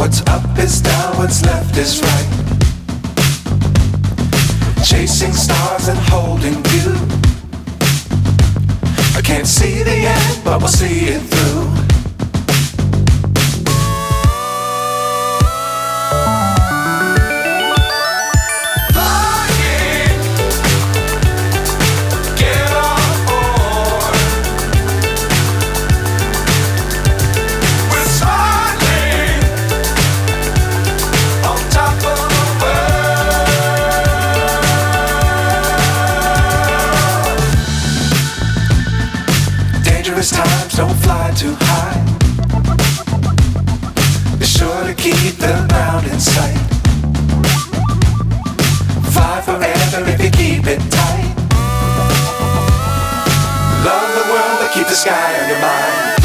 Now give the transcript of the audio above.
What's up is down, what's left is right. Chasing stars and holding you. I can't see the end, but we'll see it through. Dangerous times, don't fly too high. Be sure to keep the ground in sight. Fly forever if you keep it tight. Love the world, but keep the sky on your mind.